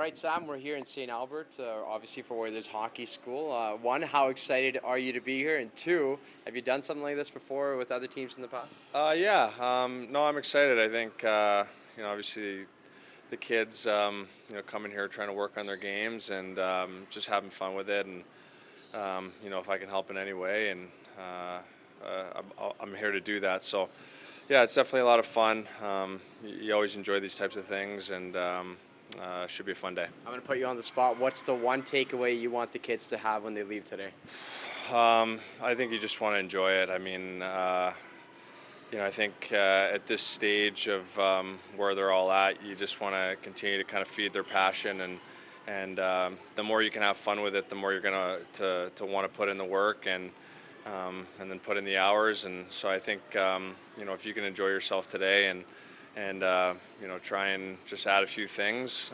All right, Sam, we're here in St. Albert, obviously for Oilers Hockey School. One, how excited are you to be here? And two, have you done something like this before with other teams in the past? Yeah, no, I'm excited. I think obviously the kids, coming here trying to work on their games and just having fun with it, and if I can help in any way, and I'm here to do that. So, yeah, it's definitely a lot of fun. You always enjoy these types of things, and should be a fun day. I'm going to put you on the spot. What's the one takeaway you want the kids to have when they leave today? I think you just want to enjoy it. I mean, I think at this stage of where they're all at, you just want to continue to kind of feed their passion, and the more you can have fun with it, the more you're gonna to want to put in the work and then put in the hours. And so I think if you can enjoy yourself today and try and just add a few things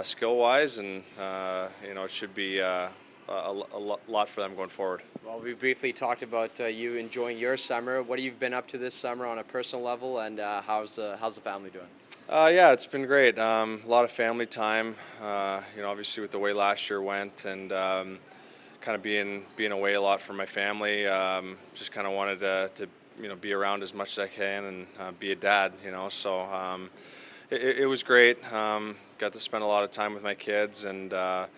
skill wise, and it should be a lot for them going forward. Well, we briefly talked about you enjoying your summer. What have you been up to this summer on a personal level, and how's the family doing? Yeah, it's been great. A lot of family time. Obviously with the way last year went, and kind of being away a lot from my family. Just kind of wanted to be around as much as I can and be a dad. So it was great. Got to spend a lot of time with my kids, and do a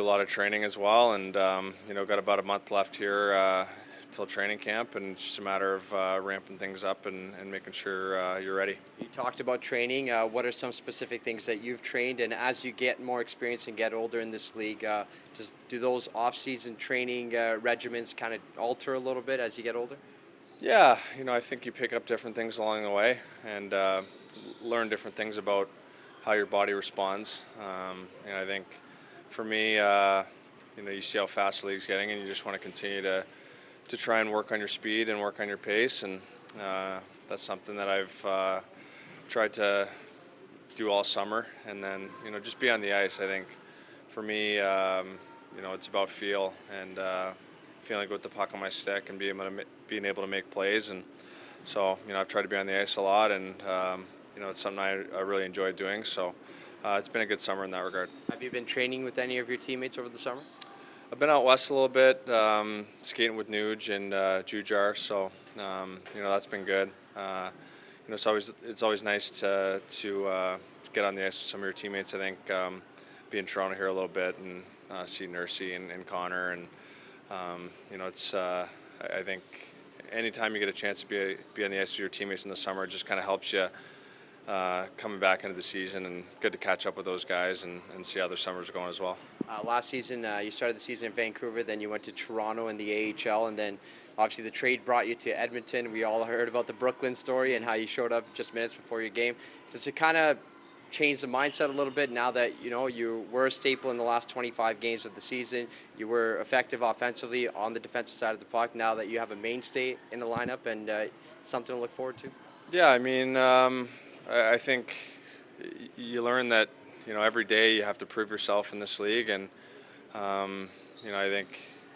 lot of training as well. And got about a month left here till training camp, and it's just a matter of ramping things up and making sure you're ready. You talked about training. What are some specific things that you've trained? And as you get more experience and get older in this league, do those off-season training regimens kind of alter a little bit as you get older? Yeah, I think you pick up different things along the way, and learn different things about how your body responds. And I think for me, you see how fast the league's getting, and you just want to continue to try and work on your speed and work on your pace. And that's something that I've tried to do all summer. And then, just be on the ice. I think for me, it's about feel and feeling good with the puck on my stick and being able to make plays. And so, I've tried to be on the ice a lot, and it's something I really enjoy doing. So it's been a good summer in that regard. Have you been training with any of your teammates over the summer? I've been out west a little bit, skating with Nuge and Jujar, so that's been good. It's always nice to get on the ice with some of your teammates. I think be in Toronto here a little bit and see Nursey and Connor, and I think anytime you get a chance to be on the ice with your teammates in the summer, it just kind of helps you coming back into the season, and good to catch up with those guys and see how their summers are going as well. Last season, you started the season in Vancouver, then you went to Toronto in the AHL, and then obviously the trade brought you to Edmonton. We all heard about the Brooklyn story and how you showed up just minutes before your game. Does it kind of change the mindset a little bit now that you were a staple in the last 25 games of the season? You were effective offensively on the defensive side of the puck. Now that you have a mainstay in the lineup and something to look forward to? Yeah, I mean, I think you learn that every day you have to prove yourself in this league, and I think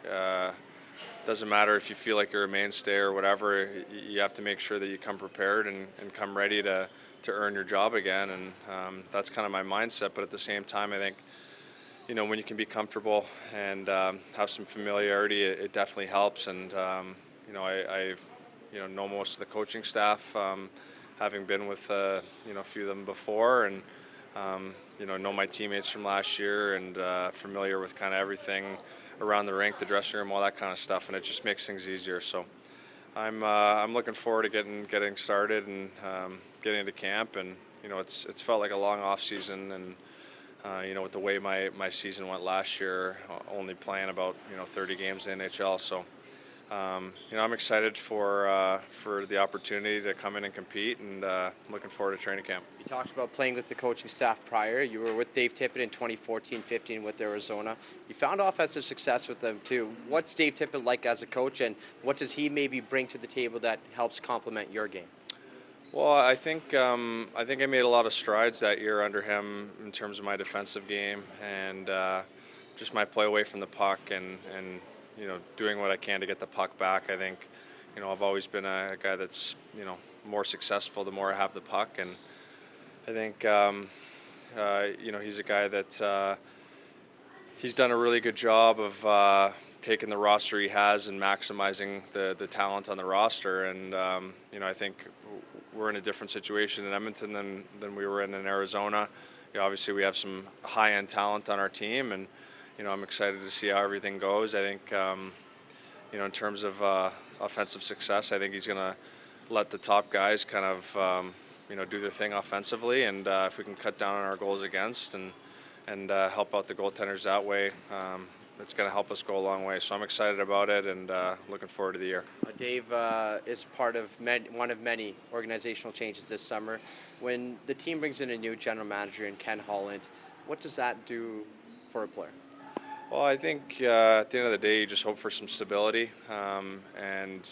it doesn't matter if you feel like you're a mainstay or whatever. You have to make sure that you come prepared and come ready to earn your job again, and that's kind of my mindset. But at the same time, I think when you can be comfortable and have some familiarity, it definitely helps. And I've know most of the coaching staff, having been with a few of them before, and know my teammates from last year, and familiar with kind of everything around the rink, the dressing room, all that kind of stuff, and it just makes things easier. So I'm looking forward to getting started and getting into camp, and it's felt like a long off season, and with the way my season went last year, only playing about 30 games in the NHL. So I'm excited for the opportunity to come in and compete, and looking forward to training camp. You talked about playing with the coaching staff prior. You were with Dave Tippet in 2014-15 with Arizona. You found offensive success with them too. What's Dave Tippet like as a coach, and what does he maybe bring to the table that helps complement your game? Well, I think I made a lot of strides that year under him in terms of my defensive game, and just my play away from the puck, and doing what I can to get the puck back. I think I've always been a guy that's more successful the more I have the puck, and I think He's a guy that he's done a really good job of taking the roster he has and maximizing the talent on the roster. And I think we're in a different situation in Edmonton than we were in Arizona. Obviously, we have some high-end talent on our team, and I'm excited to see how everything goes. I think in terms of offensive success, I think he's going to let the top guys kind of do their thing offensively, and if we can cut down on our goals against and help out the goaltenders that way, it's going to help us go a long way. So I'm excited about it and looking forward to the year. Dave is part of one of many organizational changes this summer. When the team brings in a new general manager in Ken Holland, what does that do for a player? Well, I think at the end of the day, you just hope for some stability. And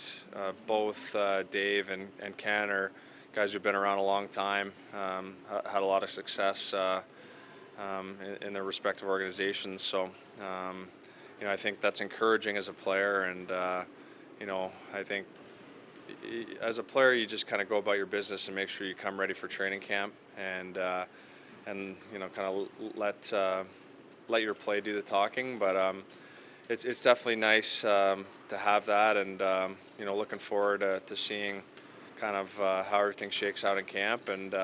both Dave and Ken are guys who've been around a long time, had a lot of success in their respective organizations. So, I think that's encouraging as a player. And, I think as a player, you just kind of go about your business and make sure you come ready for training camp and kind of let your play do the talking. But it's definitely nice to have that, and looking forward to seeing kind of how everything shakes out in camp and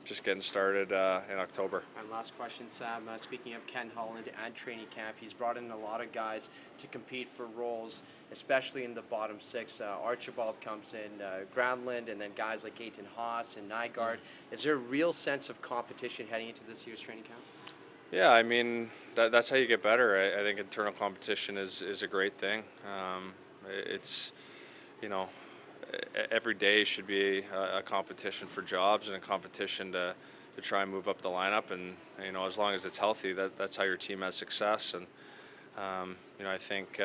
just getting started in October. And last question, Sam. Speaking of Ken Holland and training camp, he's brought in a lot of guys to compete for roles, especially in the bottom six. Archibald comes in, Granlund, and then guys like Aiton Haas and Nygaard. Is there a real sense of competition heading into this year's training camp? Yeah, I mean, that's how you get better. I think internal competition is a great thing. It's, every day should be a competition for jobs and a competition to try and move up the lineup. And, as long as it's healthy, that's how your team has success. And, I think,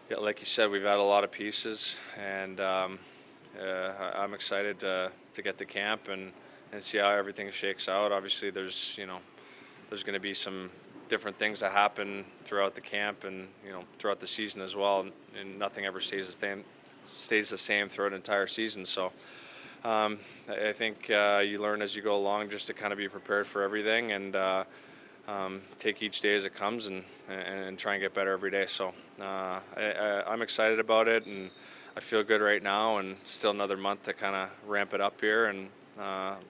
like you said, we've had a lot of pieces, and I'm excited to get to camp and see how everything shakes out. Obviously, there's going to be some different things that happen throughout the camp and throughout the season as well, and nothing ever stays the same throughout an entire season. So I think you learn as you go along just to kind of be prepared for everything and take each day as it comes and try and get better every day. So I'm excited about it, and I feel good right now, and still another month to kind of ramp it up here, and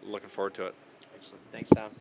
looking forward to it. Excellent. Thanks, Sam.